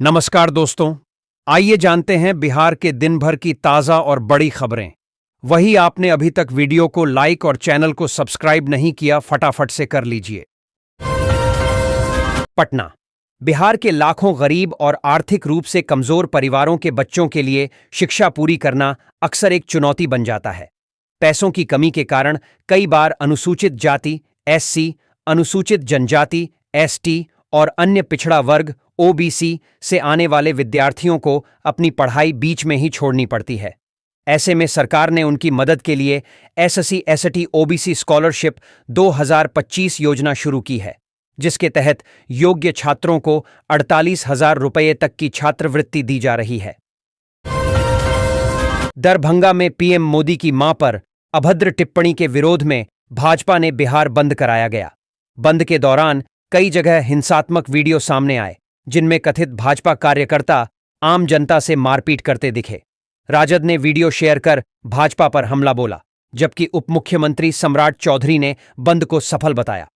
नमस्कार दोस्तों, आइए जानते हैं बिहार के दिन भर की ताज़ा और बड़ी खबरें। वही आपने अभी तक वीडियो को लाइक और चैनल को सब्सक्राइब नहीं किया, फटाफट से कर लीजिए। पटना। बिहार के लाखों गरीब और आर्थिक रूप से कमजोर परिवारों के बच्चों के लिए शिक्षा पूरी करना अक्सर एक चुनौती बन जाता है। पैसों की कमी के कारण कई बार अनुसूचित जाति (एससी), अनुसूचित जनजाति (एसटी) और अन्य पिछड़ा वर्ग (ओबीसी) से आने वाले विद्यार्थियों को अपनी पढ़ाई बीच में ही छोड़नी पड़ती है। ऐसे में सरकार ने उनकी मदद के लिए एससी एसटी ओबीसी स्कॉलरशिप 2025 योजना शुरू की है, जिसके तहत योग्य छात्रों को 48,000 रुपये तक की छात्रवृत्ति दी जा रही है। दरभंगा में पीएम मोदी की मां पर अभद्र टिप्पणी के विरोध में भाजपा ने बिहार बंद कराया गया। बंद के दौरान कई जगह हिंसात्मक वीडियो सामने आए, जिनमें कथित भाजपा कार्यकर्ता आम जनता से मारपीट करते दिखे। राजद ने वीडियो शेयर कर भाजपा पर हमला बोला, जबकि उप मुख्यमंत्री सम्राट चौधरी ने बंद को सफल बताया।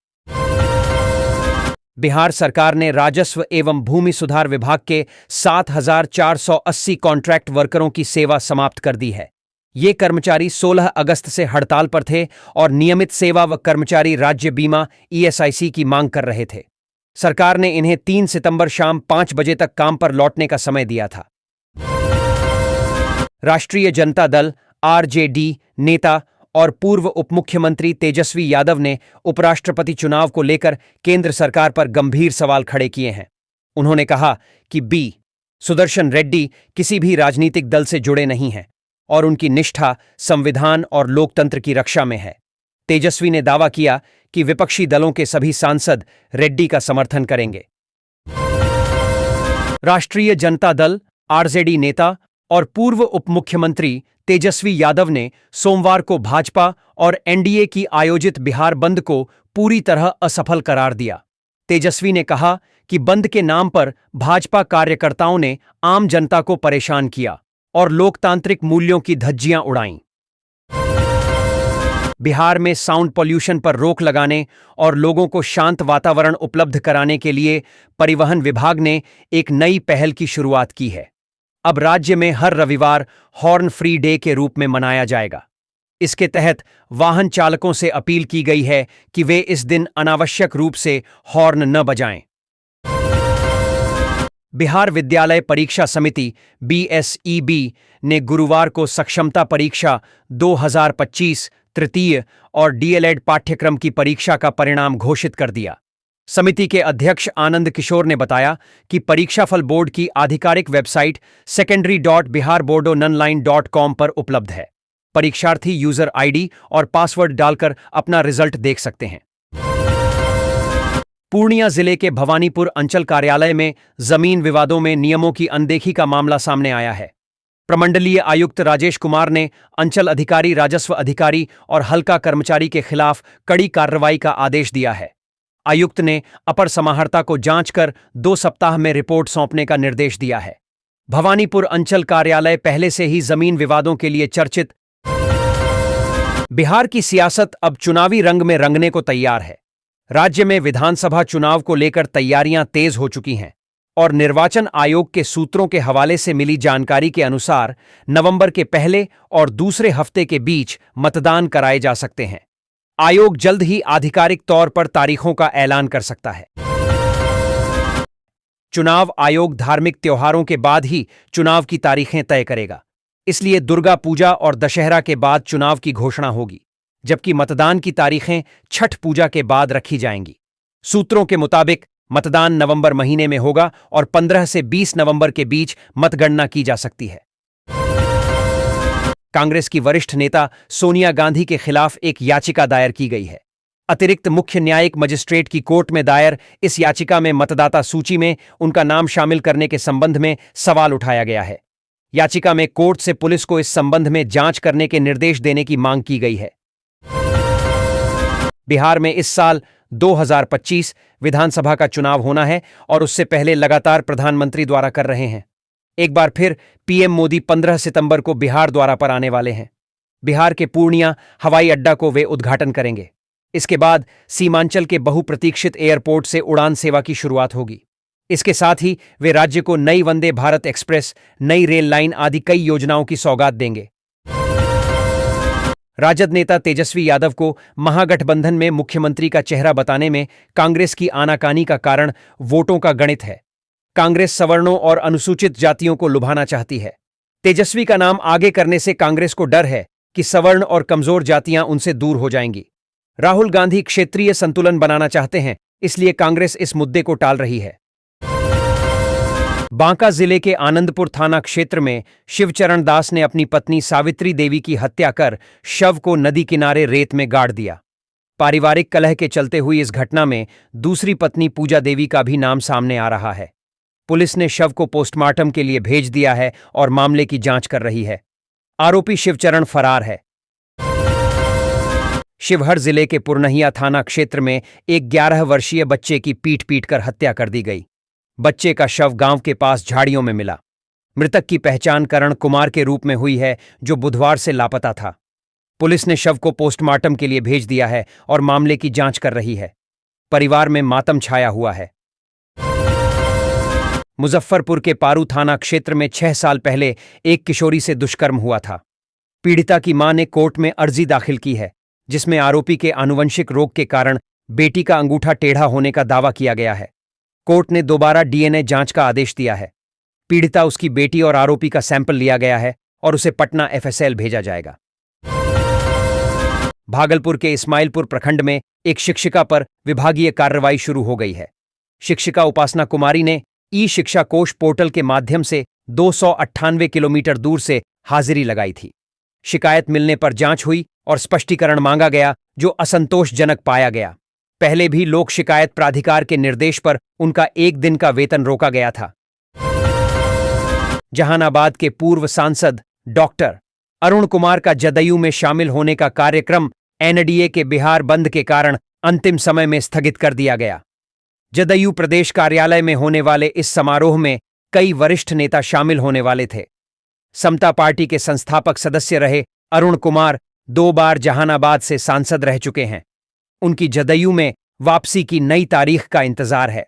बिहार सरकार ने राजस्व एवं भूमि सुधार विभाग के 7,480 कॉन्ट्रैक्ट वर्करों की सेवा समाप्त कर दी है। ये कर्मचारी 16 अगस्त से हड़ताल पर थे और नियमित सेवा व कर्मचारी राज्य बीमा ईएसआईसी की मांग कर रहे थे। सरकार ने इन्हें 3 सितंबर शाम 5 बजे तक काम पर लौटने का समय दिया था। राष्ट्रीय जनता दल (आरजेडी) नेता और पूर्व उपमुख्यमंत्री तेजस्वी यादव ने उपराष्ट्रपति चुनाव को लेकर केंद्र सरकार पर गंभीर सवाल खड़े किए हैं। उन्होंने कहा कि सुदर्शन रेड्डी किसी भी राजनीतिक दल से जुड़े नहीं हैं और उनकी निष्ठा संविधान और लोकतंत्र की रक्षा में है। तेजस्वी ने दावा किया कि विपक्षी दलों के सभी सांसद रेड्डी का समर्थन करेंगे। राष्ट्रीय जनता दल (आरजेडी) नेता और पूर्व उपमुख्यमंत्री तेजस्वी यादव ने सोमवार को भाजपा और एनडीए की आयोजित बिहार बंद को पूरी तरह असफल करार दिया। तेजस्वी ने कहा कि बंद के नाम पर भाजपा कार्यकर्ताओं ने आम जनता को परेशान किया और लोकतांत्रिक मूल्यों की धज्जियां उड़ाईं। बिहार में साउंड पॉल्यूशन पर रोक लगाने और लोगों को शांत वातावरण उपलब्ध कराने के लिए परिवहन विभाग ने एक नई पहल की शुरुआत की है। अब राज्य में हर रविवार हॉर्न फ्री डे के रूप में मनाया जाएगा। इसके तहत वाहन चालकों से अपील की गई है कि वे इस दिन अनावश्यक रूप से हॉर्न न बजाएं। बिहार विद्यालय परीक्षा समिति (बीएसईबी) ने गुरुवार को सक्षमता परीक्षा 2025 तृतीय और डीएलएड पाठ्यक्रम की परीक्षा का परिणाम घोषित कर दिया। समिति के अध्यक्ष आनंद किशोर ने बताया कि परीक्षाफल बोर्ड की आधिकारिक वेबसाइट secondary.biharboardonline.com पर उपलब्ध है। परीक्षार्थी यूजर आईडी और पासवर्ड डालकर अपना रिजल्ट देख सकते हैं। पूर्णिया जिले के भवानीपुर अंचल कार्यालय में जमीन विवादों में नियमों की अनदेखी का मामला सामने आया है। प्रमंडलीय आयुक्त राजेश कुमार ने अंचल अधिकारी, राजस्व अधिकारी और हल्का कर्मचारी के खिलाफ कड़ी कार्रवाई का आदेश दिया है। आयुक्त ने अपर समाहर्ता को जांच कर 2 सप्ताह में रिपोर्ट सौंपने का निर्देश दिया है। भवानीपुर अंचल कार्यालय पहले से ही जमीन विवादों के लिए चर्चित। बिहार की सियासत अब चुनावी रंग में रंगने को तैयार है। राज्य में विधानसभा चुनाव को लेकर तैयारियां तेज हो चुकी हैं और निर्वाचन आयोग के सूत्रों के हवाले से मिली जानकारी के अनुसार नवंबर के पहले और दूसरे हफ्ते के बीच मतदान कराए जा सकते हैं। आयोग जल्द ही आधिकारिक तौर पर तारीखों का ऐलान कर सकता है। चुनाव आयोग धार्मिक त्योहारों के बाद ही चुनाव की तारीखें तय करेगा, इसलिए दुर्गा पूजा और दशहरा के बाद चुनाव की घोषणा होगी, जबकि मतदान की तारीखें छठ पूजा के बाद रखी जाएंगी। सूत्रों के मुताबिक मतदान नवंबर महीने में होगा और 15 से 20 नवंबर के बीच मतगणना की जा सकती है। कांग्रेस की वरिष्ठ नेता सोनिया गांधी के खिलाफ एक याचिका दायर की गई है। अतिरिक्त मुख्य न्यायिक मजिस्ट्रेट की कोर्ट में दायर इस याचिका में मतदाता सूची में उनका नाम शामिल करने के संबंध में सवाल उठाया गया है। याचिका में कोर्ट से पुलिस को इस संबंध में जांच करने के निर्देश देने की मांग की गई है। बिहार में इस साल 2025 विधानसभा का चुनाव होना है और उससे पहले लगातार प्रधानमंत्री द्वारा कर रहे हैं। एक बार फिर पीएम मोदी 15 सितंबर को बिहार द्वारा पर आने वाले हैं। बिहार के पूर्णिया हवाई अड्डा को वे उद्घाटन करेंगे। इसके बाद सीमांचल के बहुप्रतीक्षित एयरपोर्ट से उड़ान सेवा की शुरुआत होगी। इसके साथ ही वे राज्य को नई वंदे भारत एक्सप्रेस, नई रेल लाइन आदि कई योजनाओं की सौगात देंगे। राजद नेता तेजस्वी यादव को महागठबंधन में मुख्यमंत्री का चेहरा बताने में कांग्रेस की आनाकानी का कारण वोटों का गणित है। कांग्रेस सवर्णों और अनुसूचित जातियों को लुभाना चाहती है। तेजस्वी का नाम आगे करने से कांग्रेस को डर है कि सवर्ण और कमजोर जातियां उनसे दूर हो जाएंगी। राहुल गांधी क्षेत्रीय संतुलन बनाना चाहते हैं, इसलिए कांग्रेस इस मुद्दे को टाल रही है। बांका जिले के आनंदपुर थाना क्षेत्र में शिवचरण दास ने अपनी पत्नी सावित्री देवी की हत्या कर शव को नदी किनारे रेत में गाड़ दिया। पारिवारिक कलह के चलते हुई इस घटना में दूसरी पत्नी पूजा देवी का भी नाम सामने आ रहा है। पुलिस ने शव को पोस्टमार्टम के लिए भेज दिया है और मामले की जांच कर रही है। आरोपी शिवचरण फरार है। शिवहर जिले के पुरनहिया थाना क्षेत्र में एक 11 वर्षीय बच्चे की पीट कर हत्या कर दी गई। बच्चे का शव गांव के पास झाड़ियों में मिला। मृतक की पहचान करण कुमार के रूप में हुई है, जो बुधवार से लापता था। पुलिस ने शव को पोस्टमार्टम के लिए भेज दिया है और मामले की जांच कर रही है। परिवार में मातम छाया हुआ है। मुजफ्फरपुर के पारू थाना क्षेत्र में 6 साल पहले एक किशोरी से दुष्कर्म हुआ था। पीड़िता की मां ने कोर्ट में अर्जी दाखिल की है, जिसमें आरोपी के आनुवंशिक रोग के कारण बेटी का अंगूठा टेढ़ा होने का दावा किया गया है। कोर्ट ने दोबारा डीएनए जांच का आदेश दिया है। पीड़िता, उसकी बेटी और आरोपी का सैंपल लिया गया है और उसे पटना एफएसएल भेजा जाएगा। भागलपुर के इस्माइलपुर प्रखंड में एक शिक्षिका पर विभागीय कार्रवाई शुरू हो गई है। शिक्षिका उपासना कुमारी ने ई शिक्षा कोष पोर्टल के माध्यम से 298 किलोमीटर दूर से हाजिरी लगाई थी। शिकायत मिलने पर जांच हुई और स्पष्टीकरण मांगा गया, जो असंतोषजनक पाया गया। पहले भी लोक शिकायत प्राधिकार के निर्देश पर उनका 1 दिन का वेतन रोका गया था। जहानाबाद के पूर्व सांसद डॉक्टर अरुण कुमार का जदयू में शामिल होने का कार्यक्रम एनडीए के बिहार बंद के कारण अंतिम समय में स्थगित कर दिया गया। जदयू प्रदेश कार्यालय में होने वाले इस समारोह में कई वरिष्ठ नेता शामिल होने वाले थे। समता पार्टी के संस्थापक सदस्य रहे अरुण कुमार 2 बार जहानाबाद से सांसद रह चुके हैं। उनकी जदयू में वापसी की नई तारीख का इंतजार है।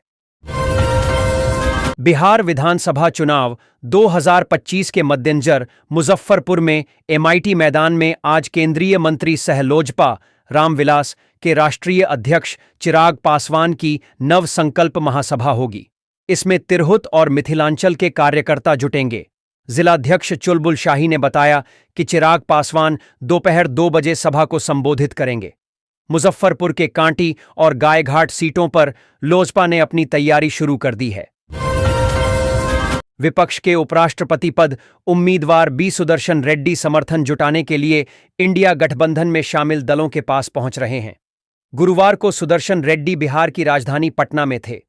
बिहार विधानसभा चुनाव 2025 के मद्देनजर मुजफ्फरपुर में एमआईटी मैदान में आज केंद्रीय मंत्री सह लोजपा रामविलास के राष्ट्रीय अध्यक्ष चिराग पासवान की नव संकल्प महासभा होगी। इसमें तिरहुत और मिथिलांचल के कार्यकर्ता जुटेंगे। जिलाध्यक्ष चुलबुल शाही ने बताया कि चिराग पासवान दोपहर 2 बजे सभा को संबोधित करेंगे। मुजफ्फरपुर के कांटी और गायघाट सीटों पर लोजपा ने अपनी तैयारी शुरू कर दी है। विपक्ष के उपराष्ट्रपति पद उम्मीदवार बी सुदर्शन रेड्डी समर्थन जुटाने के लिए इंडिया गठबंधन में शामिल दलों के पास पहुंच रहे हैं। गुरुवार को सुदर्शन रेड्डी बिहार की राजधानी पटना में थे।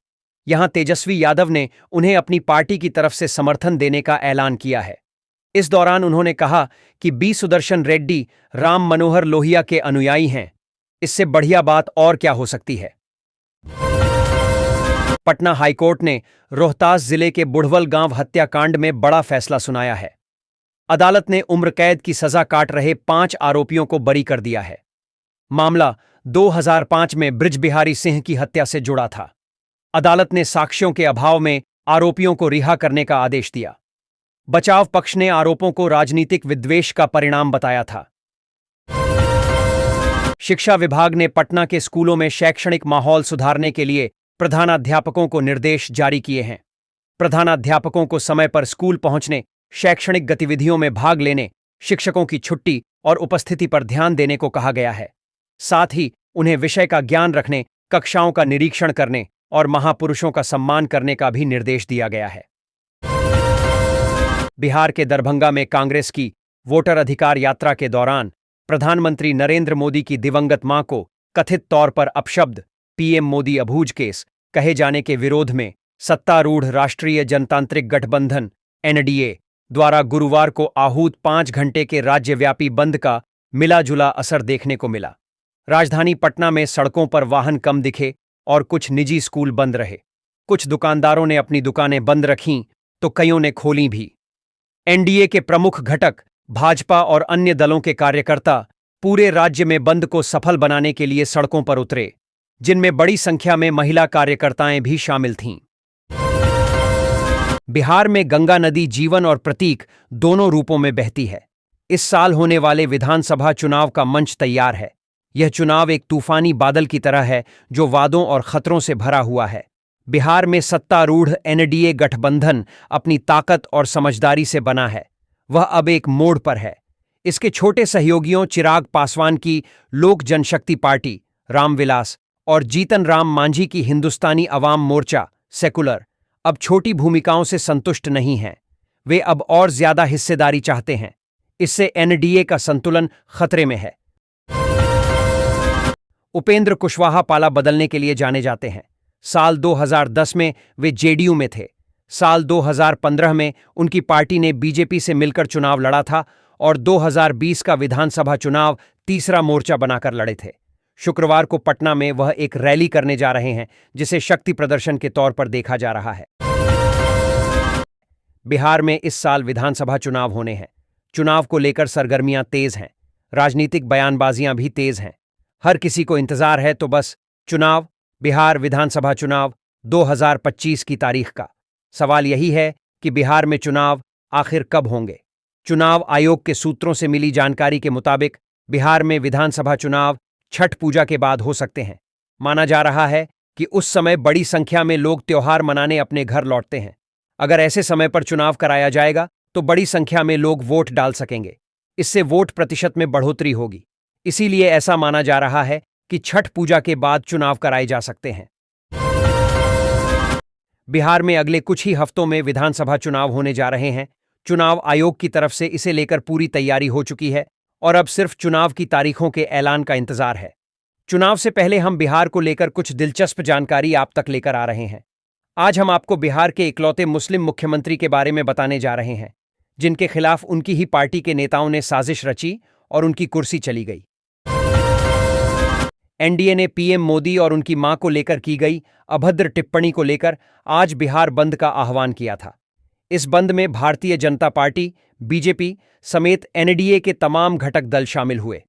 यहां तेजस्वी यादव ने उन्हें अपनी पार्टी की तरफ से समर्थन देने का ऐलान किया है। इस दौरान उन्होंने कहा कि बी सुदर्शन रेड्डी राम मनोहर लोहिया के अनुयायी हैं। इससे बढ़िया बात और क्या हो सकती है। पटना हाईकोर्ट ने रोहतास जिले के बुढ़वल गांव हत्याकांड में बड़ा फैसला सुनाया है। अदालत ने उम्र कैद की सजा काट रहे 5 आरोपियों को बरी कर दिया है। मामला 2005 में बृजबिहारी सिंह की हत्या से जुड़ा था। अदालत ने साक्ष्यों के अभाव में आरोपियों को रिहा करने का आदेश दिया। बचाव पक्ष ने आरोपों को राजनीतिक विद्वेष का परिणाम बताया था। शिक्षा विभाग ने पटना के स्कूलों में शैक्षणिक माहौल सुधारने के लिए प्रधानाध्यापकों को निर्देश जारी किए हैं। प्रधानाध्यापकों को समय पर स्कूल पहुंचने, शैक्षणिक गतिविधियों में भाग लेने, शिक्षकों की छुट्टी और उपस्थिति पर ध्यान देने को कहा गया है। साथ ही उन्हें विषय का ज्ञान रखने, कक्षाओं का निरीक्षण करने और महापुरुषों का सम्मान करने का भी निर्देश दिया गया है। बिहार के दरभंगा में कांग्रेस की वोटर अधिकार यात्रा के दौरान प्रधानमंत्री नरेंद्र मोदी की दिवंगत मां को कथित तौर पर अपशब्द पीएम मोदी अबूझ केस कहे जाने के विरोध में सत्तारूढ़ राष्ट्रीय जनतांत्रिक गठबंधन एनडीए द्वारा गुरुवार को आहूत 5 घंटे के राज्यव्यापी बंद का मिला जुला असर देखने को मिला। राजधानी पटना में सड़कों पर वाहन कम दिखे और कुछ निजी स्कूल बंद रहे। कुछ दुकानदारों ने अपनी दुकानें बंद रखीं तो कईयों ने खोलीं भी। एनडीए के प्रमुख घटक भाजपा और अन्य दलों के कार्यकर्ता पूरे राज्य में बंद को सफल बनाने के लिए सड़कों पर उतरे, जिनमें बड़ी संख्या में महिला कार्यकर्ताएं भी शामिल थीं। बिहार में गंगा नदी जीवन और प्रतीक दोनों रूपों में बहती है। इस साल होने वाले विधानसभा चुनाव का मंच तैयार है। यह चुनाव एक तूफानी बादल की तरह है जो वादों और खतरों से भरा हुआ है। बिहार में सत्तारूढ़ एनडीए गठबंधन अपनी ताकत और समझदारी से बना है। वह अब एक मोड़ पर है। इसके छोटे सहयोगियों चिराग पासवान की लोक जनशक्ति पार्टी रामविलास और जीतन राम मांझी की हिंदुस्तानी अवाम मोर्चा सेकुलर अब छोटी भूमिकाओं से संतुष्ट नहीं हैं। वे अब और ज्यादा हिस्सेदारी चाहते हैं। इससे एनडीए का संतुलन खतरे में है। उपेंद्र कुशवाहा पाला बदलने के लिए जाने जाते हैं। साल 2010 में वे जेडीयू में थे। साल 2015 में उनकी पार्टी ने बीजेपी से मिलकर चुनाव लड़ा था और 2020 का विधानसभा चुनाव तीसरा मोर्चा बनाकर लड़े थे। शुक्रवार को पटना में वह एक रैली करने जा रहे हैं जिसे शक्ति प्रदर्शन के तौर पर देखा जा रहा है। बिहार में इस साल विधानसभा चुनाव होने हैं। चुनाव को लेकर सरगर्मियां तेज हैं। राजनीतिक बयानबाजियां भी तेज हैं। हर किसी को इंतजार है तो बस चुनाव, बिहार विधानसभा चुनाव 2025 की तारीख का। सवाल यही है कि बिहार में चुनाव आखिर कब होंगे। चुनाव आयोग के सूत्रों से मिली जानकारी के मुताबिक बिहार में विधानसभा चुनाव छठ पूजा के बाद हो सकते हैं। माना जा रहा है कि उस समय बड़ी संख्या में लोग त्योहार मनाने अपने घर लौटते हैं। अगर ऐसे समय पर चुनाव कराया जाएगा तो बड़ी संख्या में लोग वोट डाल सकेंगे। इससे वोट प्रतिशत में बढ़ोतरी होगी। इसीलिए ऐसा माना जा रहा है कि छठ पूजा के बाद चुनाव कराए जा सकते हैं। बिहार में अगले कुछ ही हफ्तों में विधानसभा चुनाव होने जा रहे हैं। चुनाव आयोग की तरफ से इसे लेकर पूरी तैयारी हो चुकी है और अब सिर्फ चुनाव की तारीखों के ऐलान का इंतजार है। चुनाव से पहले हम बिहार को लेकर कुछ दिलचस्प जानकारी आप तक लेकर आ रहे हैं। आज हम आपको बिहार के इकलौते मुस्लिम मुख्यमंत्री के बारे में बताने जा रहे हैं जिनके खिलाफ उनकी ही पार्टी के नेताओं ने साजिश रची और उनकी कुर्सी चली गई। एनडीए ने पीएम मोदी और उनकी मां को लेकर की गई अभद्र टिप्पणी को लेकर आज बिहार बंद का आह्वान किया था। इस बंद में भारतीय जनता पार्टी, बीजेपी समेत एनडीए के तमाम घटक दल शामिल हुए।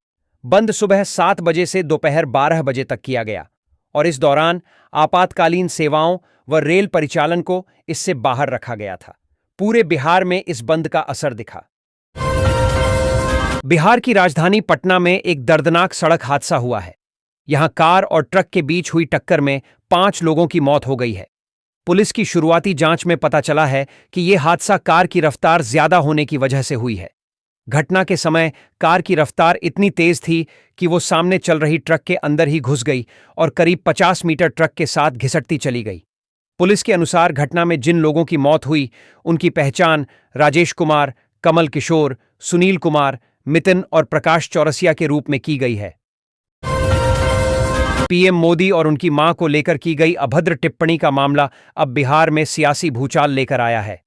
बंद सुबह 7 बजे से दोपहर 12 बजे तक किया गया और इस दौरान आपातकालीन सेवाओं व रेल परिचालन को इससे बाहर रखा गया था। पूरे बिहार में इस बंद का असर दिखा। बिहार की राजधानी पटना में एक दर्दनाक सड़क हादसा हुआ है। यहां कार और ट्रक के बीच हुई टक्कर में 5 लोगों की मौत हो गई है। पुलिस की शुरुआती जांच में पता चला है कि यह हादसा कार की रफ्तार ज्यादा होने की वजह से हुई है। घटना के समय कार की रफ्तार इतनी तेज थी कि वो सामने चल रही ट्रक के अंदर ही घुस गई और करीब 50 मीटर ट्रक के साथ घिसटती चली गई। पुलिस के अनुसार घटना में जिन लोगों की मौत हुई उनकी पहचान राजेश कुमार, कमल किशोर, सुनील कुमार, मितिन और प्रकाश चौरसिया के रूप में की गई है। पीएम मोदी और उनकी मां को लेकर की गई अभद्र टिप्पणी का मामला अब बिहार में सियासी भूचाल लेकर आया है।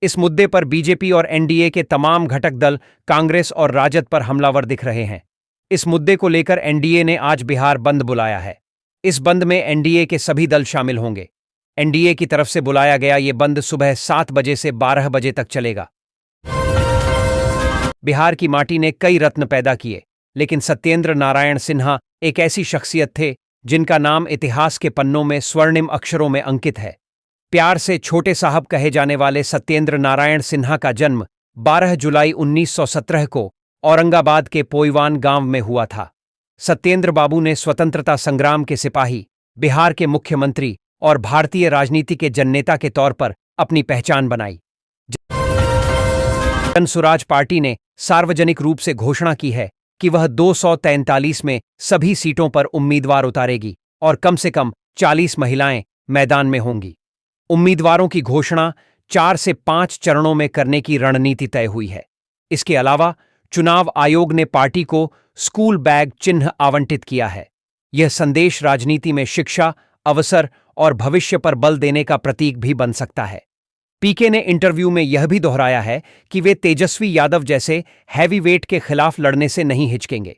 इस मुद्दे पर बीजेपी और एनडीए के तमाम घटक दल कांग्रेस और राजद पर हमलावर दिख रहे हैं। इस मुद्दे को लेकर एनडीए ने आज बिहार बंद बुलाया है। इस बंद में एनडीए के सभी दल शामिल होंगे। एनडीए की तरफ से बुलाया गया ये बंद सुबह 7 बजे से 12 बजे तक चलेगा। बिहार की माटी ने कई रत्न पैदा किए, लेकिन सत्येंद्र नारायण सिन्हा एक ऐसी शख्सियत थे जिनका नाम इतिहास के पन्नों में स्वर्णिम अक्षरों में अंकित है। प्यार से छोटे साहब कहे जाने वाले सत्येंद्र नारायण सिन्हा का जन्म 12 जुलाई 1917 को औरंगाबाद के पोईवान गांव में हुआ था। सत्येंद्र बाबू ने स्वतंत्रता संग्राम के सिपाही, बिहार के मुख्यमंत्री और भारतीय राजनीति के जननेता के तौर पर अपनी पहचान बनाई। जनसुराज पार्टी ने सार्वजनिक रूप से घोषणा की है कि वह 243 में सभी सीटों पर उम्मीदवार उतारेगी और कम से कम 40 महिलाएं मैदान में होंगी। उम्मीदवारों की घोषणा 4 से 5 चरणों में करने की रणनीति तय हुई है। इसके अलावा चुनाव आयोग ने पार्टी को स्कूल बैग चिन्ह आवंटित किया है। यह संदेश राजनीति में शिक्षा, अवसर और भविष्य पर बल देने का प्रतीक भी बन सकता है। पीके ने इंटरव्यू में यह भी दोहराया है कि वे तेजस्वी यादव जैसे हैवीवेट के खिलाफ लड़ने से नहीं हिचकेंगे।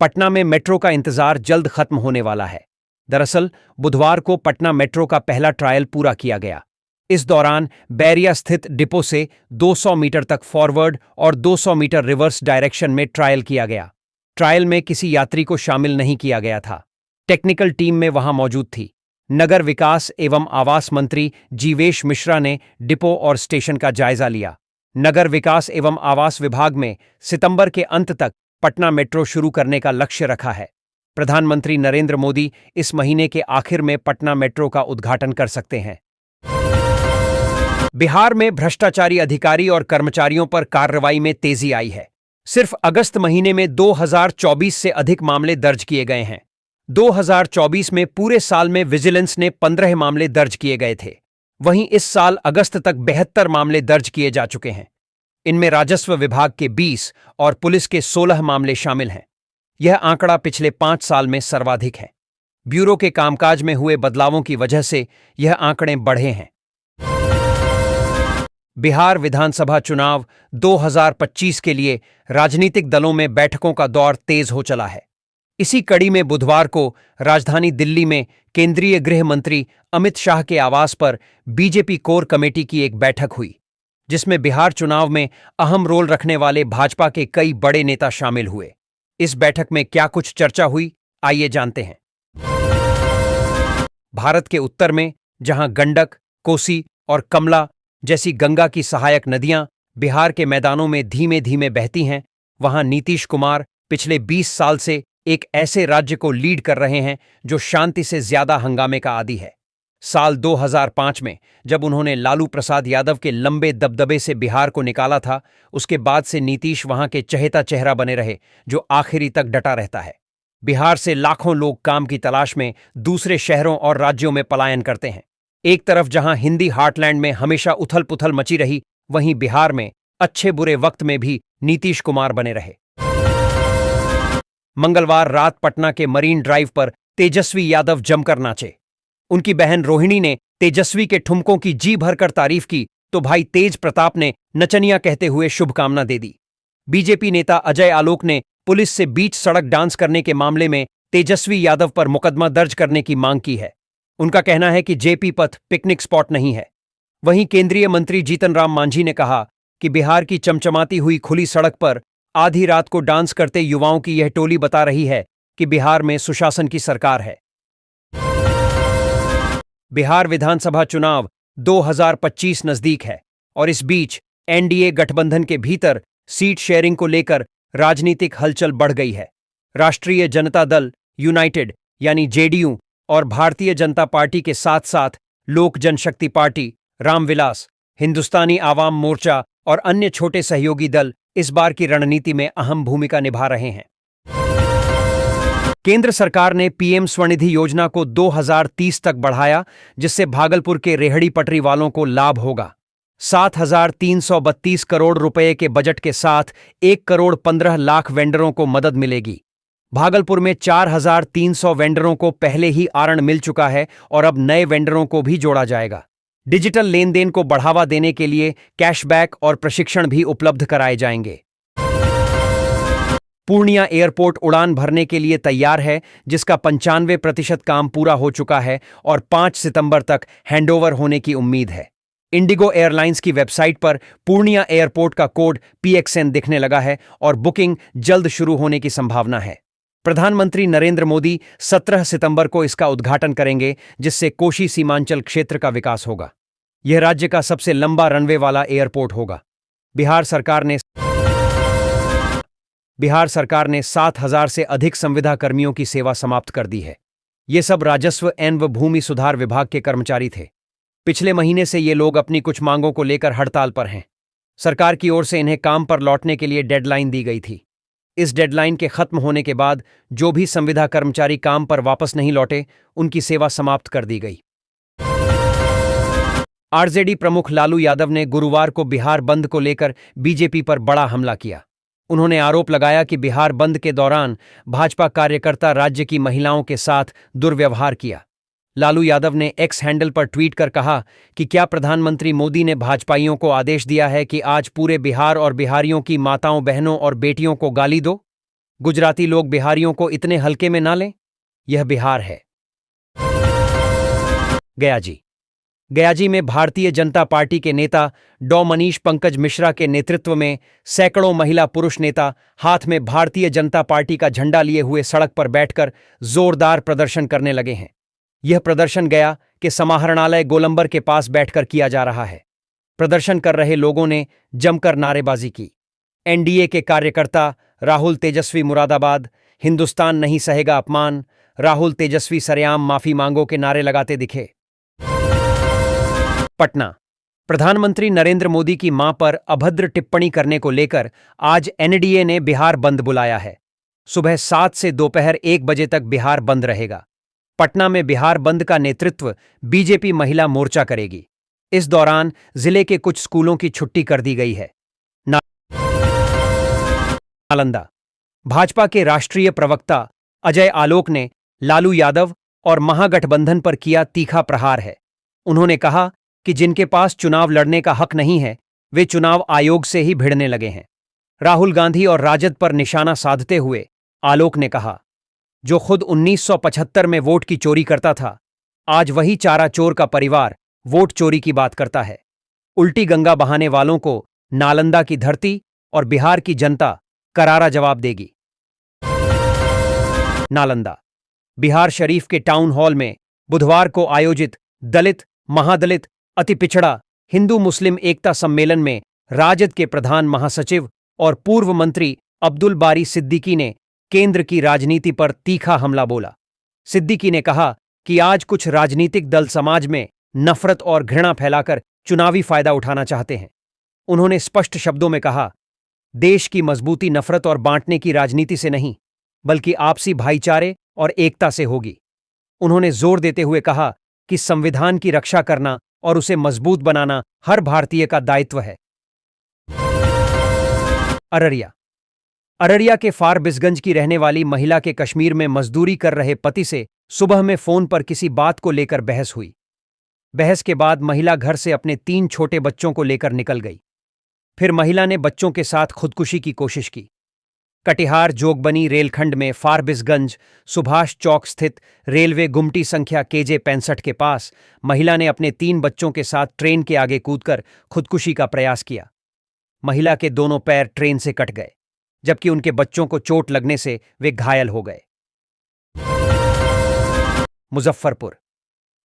पटना में मेट्रो का इंतजार जल्द खत्म होने वाला है। दरअसल बुधवार को पटना मेट्रो का पहला ट्रायल पूरा किया गया। इस दौरान बैरिया स्थित डिपो से 200 मीटर तक फॉरवर्ड और 200 मीटर रिवर्स डायरेक्शन में ट्रायल किया गया। ट्रायल में किसी यात्री को शामिल नहीं किया गया था। टेक्निकल टीम में वहां मौजूद थी। नगर विकास एवं आवास मंत्री जीवेश मिश्रा ने डिपो और स्टेशन का जायजा लिया। नगर विकास एवं आवास विभाग में सितंबर के अंत तक पटना मेट्रो शुरू करने का लक्ष्य रखा है। प्रधानमंत्री नरेंद्र मोदी इस महीने के आखिर में पटना मेट्रो का उद्घाटन कर सकते हैं। बिहार में भ्रष्टाचारी अधिकारी और कर्मचारियों पर कार्रवाई में तेजी आई है। सिर्फ अगस्त महीने में 2024 से अधिक मामले दर्ज किए गए हैं। 2024 में पूरे साल में विजिलेंस ने 15 मामले दर्ज किए गए थे। वहीं इस साल अगस्त तक 72 मामले दर्ज किए जा चुके हैं। इनमें राजस्व विभाग के 20 और पुलिस के 16 मामले शामिल हैं। यह आंकड़ा पिछले 5 साल में सर्वाधिक है। ब्यूरो के कामकाज में हुए बदलावों की वजह से यह आंकड़े बढ़े हैं। बिहार विधानसभा चुनाव 2025 के लिए राजनीतिक दलों में बैठकों का दौर तेज हो चला है। इसी कड़ी में बुधवार को राजधानी दिल्ली में केंद्रीय गृह मंत्री अमित शाह के आवास पर बीजेपी कोर कमेटी की एक बैठक हुई, जिसमें बिहार चुनाव में अहम रोल रखने वाले भाजपा के कई बड़े नेता शामिल हुए। इस बैठक में क्या कुछ चर्चा हुई, आइए जानते हैं। भारत के उत्तर में जहां गंडक, कोसी और कमला जैसी गंगा की सहायक नदियां बिहार के मैदानों में धीमे धीमे बहती हैं, वहां नीतीश कुमार पिछले 20 साल से एक ऐसे राज्य को लीड कर रहे हैं जो शांति से ज्यादा हंगामे का आदी है। साल 2005 में जब उन्होंने लालू प्रसाद यादव के लंबे दबदबे से बिहार को निकाला था, उसके बाद से नीतीश वहां के चहेता चेहरा बने रहे जो आखिरी तक डटा रहता है। बिहार से लाखों लोग काम की तलाश में दूसरे शहरों और राज्यों में पलायन करते हैं। एक तरफ जहां हिंदी हार्टलैंड में हमेशा उथल पुथल मची रही, वहीं बिहार में अच्छे बुरे वक्त में भी नीतीश कुमार बने रहे। मंगलवार रात पटना के मरीन ड्राइव पर तेजस्वी यादव जमकर नाचे। उनकी बहन रोहिणी ने तेजस्वी के ठुमकों की जी भरकर तारीफ की तो भाई तेज प्रताप ने नचनिया कहते हुए शुभकामना दे दी। बीजेपी नेता अजय आलोक ने पुलिस से बीच सड़क डांस करने के मामले में तेजस्वी यादव पर मुकदमा दर्ज करने की मांग की है। उनका कहना है कि जेपी पथ पिकनिक स्पॉट नहीं है। वहीं केंद्रीय मंत्री जीतन राम मांझी ने कहा कि बिहार की चमचमाती हुई खुली सड़क पर आधी रात को डांस करते युवाओं की यह टोली बता रही है कि बिहार में सुशासन की सरकार है। बिहार विधानसभा चुनाव 2025 नजदीक है और इस बीच एनडीए गठबंधन के भीतर सीट शेयरिंग को लेकर राजनीतिक हलचल बढ़ गई है। राष्ट्रीय जनता दल यूनाइटेड यानी जेडीयू और भारतीय जनता पार्टी के साथ साथ लोक जनशक्ति पार्टी, रामविलास, हिंदुस्तानी आवाम मोर्चा और अन्य छोटे सहयोगी दल इस बार की रणनीति में अहम भूमिका निभा रहे हैं। केंद्र सरकार ने पीएम स्वनिधि योजना को 2030 तक बढ़ाया, जिससे भागलपुर के रेहड़ी पटरी वालों को लाभ होगा। 7,332 करोड़ रुपए के बजट के साथ 1 करोड़ 15 लाख वेंडरों को मदद मिलेगी। भागलपुर में 4,300 वेंडरों को पहले ही आरण मिल चुका है और अब नए वेंडरों को भी जोड़ा जाएगा। डिजिटल लेन देन को बढ़ावा देने के लिए कैशबैक और प्रशिक्षण भी उपलब्ध कराए जाएंगे। पूर्णिया एयरपोर्ट उड़ान भरने के लिए तैयार है, जिसका 95% काम पूरा हो चुका है और 5 सितंबर तक हैंडओवर होने की उम्मीद है। इंडिगो एयरलाइंस की वेबसाइट पर पूर्णिया एयरपोर्ट का कोड PXN दिखने लगा है और बुकिंग जल्द शुरू होने की संभावना है। प्रधानमंत्री नरेंद्र मोदी 17 सितंबर को इसका उद्घाटन करेंगे, जिससे कोशी सीमांचल क्षेत्र का विकास होगा। यह राज्य का सबसे लंबा रनवे वाला एयरपोर्ट होगा। बिहार सरकार ने 7,000 से अधिक संविदा कर्मियों की सेवा समाप्त कर दी है। ये सब राजस्व एवं भूमि सुधार विभाग के कर्मचारी थे। पिछले महीने से ये लोग अपनी कुछ मांगों को लेकर हड़ताल पर हैं। सरकार की ओर से इन्हें काम पर लौटने के लिए डेडलाइन दी गई थी। इस डेडलाइन के खत्म होने के बाद जो भी संविदा कर्मचारी काम पर वापस नहीं लौटे, उनकी सेवा समाप्त कर दी गई। आरजेडी प्रमुख लालू यादव ने गुरुवार को बिहार बंद को लेकर बीजेपी पर बड़ा हमला किया। उन्होंने आरोप लगाया कि बिहार बंद के दौरान भाजपा कार्यकर्ता राज्य की महिलाओं के साथ दुर्व्यवहार किया। लालू यादव ने एक्स हैंडल पर ट्वीट कर कहा कि क्या प्रधानमंत्री मोदी ने भाजपाइयों को आदेश दिया है कि आज पूरे बिहार और बिहारियों की माताओं, बहनों और बेटियों को गाली दो? गुजराती लोग बिहारियों को इतने हल्के में ना लें। यह बिहार है। गयाजी में भारतीय जनता पार्टी के नेता डॉ मनीष पंकज मिश्रा के नेतृत्व में सैकड़ों महिला पुरुष नेता हाथ में भारतीय जनता पार्टी का झंडा लिए हुए सड़क पर बैठकर जोरदार प्रदर्शन करने लगे हैं। यह प्रदर्शन गया के समाहरणालय गोलंबर के पास बैठकर किया जा रहा है। प्रदर्शन कर रहे लोगों ने जमकर नारेबाजी की। एनडीए के कार्यकर्ता राहुल तेजस्वी मुरादाबाद, हिंदुस्तान नहीं सहेगा अपमान, राहुल तेजस्वी सरेआम माफी मांगो के नारे लगाते दिखे। पटना। प्रधानमंत्री नरेंद्र मोदी की मां पर अभद्र टिप्पणी करने को लेकर आज एनडीए ने बिहार बंद बुलाया है। सुबह 7 से दोपहर 1 बजे तक बिहार बंद रहेगा। पटना में बिहार बंद का नेतृत्व बीजेपी महिला मोर्चा करेगी। इस दौरान जिले के कुछ स्कूलों की छुट्टी कर दी गई है। नालंदा। भाजपा के राष्ट्रीय प्रवक्ता अजय आलोक ने लालू यादव और महागठबंधन पर किया तीखा प्रहार है। उन्होंने कहा कि जिनके पास चुनाव लड़ने का हक नहीं है, वे चुनाव आयोग से ही भिड़ने लगे हैं। राहुल गांधी और राजद पर निशाना साधते हुए आलोक ने कहा, जो खुद 1975 में वोट की चोरी करता था, आज वही चारा चोर का परिवार वोट चोरी की बात करता है। उल्टी गंगा बहाने वालों को नालंदा की धरती और बिहार की जनता करारा जवाब देगी। नालंदा। बिहार शरीफ के टाउन हॉल में बुधवार को आयोजित दलित, महादलित, अति पिछड़ा हिंदू मुस्लिम एकता सम्मेलन में राजद के प्रधान महासचिव और पूर्व मंत्री अब्दुल बारी सिद्दीकी ने केंद्र की राजनीति पर तीखा हमला बोला। सिद्दीकी ने कहा कि आज कुछ राजनीतिक दल समाज में नफरत और घृणा फैलाकर चुनावी फायदा उठाना चाहते हैं। उन्होंने स्पष्ट शब्दों में कहा, देश की मजबूती नफरत और बांटने की राजनीति से नहीं, बल्कि आपसी भाईचारे और एकता से होगी। उन्होंने जोर देते हुए कहा कि संविधान की रक्षा करना और उसे मजबूत बनाना हर भारतीय का दायित्व है। अररिया। अररिया के फारबिसगंज की रहने वाली महिला के कश्मीर में मजदूरी कर रहे पति से सुबह में फोन पर किसी बात को लेकर बहस हुई। बहस के बाद महिला घर से अपने 3 छोटे बच्चों को लेकर निकल गई। फिर महिला ने बच्चों के साथ खुदकुशी की कोशिश की। कटिहार जोगबनी रेलखंड में फारबिसगंज सुभाष चौक स्थित रेलवे गुमटी संख्या केजे 65 के पास महिला ने अपने 3 बच्चों के साथ ट्रेन के आगे कूदकर खुदकुशी का प्रयास किया। महिला के दोनों पैर ट्रेन से कट गए, जबकि उनके बच्चों को चोट लगने से वे घायल हो गए। मुजफ्फरपुर।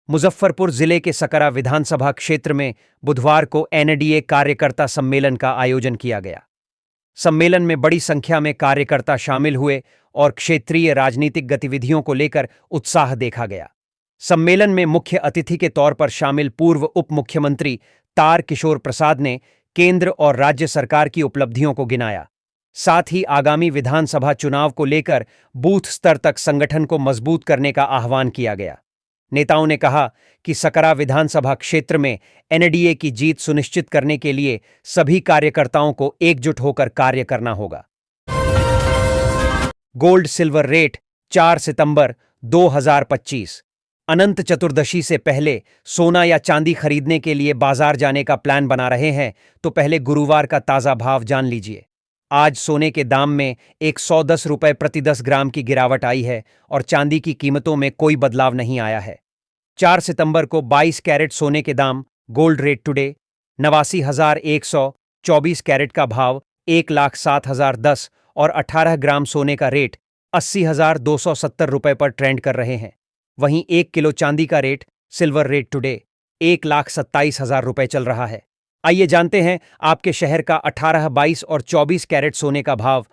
मुजफ्फरपुर जिले के सकरा विधानसभा क्षेत्र में बुधवार को एनडीए कार्यकर्ता सम्मेलन का आयोजन किया गया। सम्मेलन में बड़ी संख्या में कार्यकर्ता शामिल हुए और क्षेत्रीय राजनीतिक गतिविधियों को लेकर उत्साह देखा गया। सम्मेलन में मुख्य अतिथि के तौर पर शामिल पूर्व उप मुख्यमंत्री तार किशोर प्रसाद ने केंद्र और राज्य सरकार की उपलब्धियों को गिनाया। साथ ही आगामी विधानसभा चुनाव को लेकर बूथ स्तर तक संगठन को मजबूत करने का आह्वान किया गया। नेताओं ने कहा कि सकरा विधानसभा क्षेत्र में एनडीए की जीत सुनिश्चित करने के लिए सभी कार्यकर्ताओं को एकजुट होकर कार्य करना होगा। गोल्ड सिल्वर रेट 4 सितंबर 2025। अनंत चतुर्दशी से पहले सोना या चांदी खरीदने के लिए बाजार जाने का प्लान बना रहे हैं तो पहले गुरुवार का ताजा भाव जान लीजिए। आज सोने के दाम में 110 रुपये प्रति 10 ग्राम की गिरावट आई है और चांदी की कीमतों में कोई बदलाव नहीं आया है। 4 सितंबर को 22 कैरेट सोने के दाम गोल्ड रेट टुडे 89,124 कैरेट का भाव 1,07,010 और 18 ग्राम सोने का रेट 80,270 रुपये पर ट्रेंड कर रहे हैं। वहीं 1 किलो चांदी का रेट सिल्वर रेट टुडे 1,27,000 रुपये चल रहा है। आइए जानते हैं आपके शहर का 18, 22 और 24 कैरेट सोने का भाव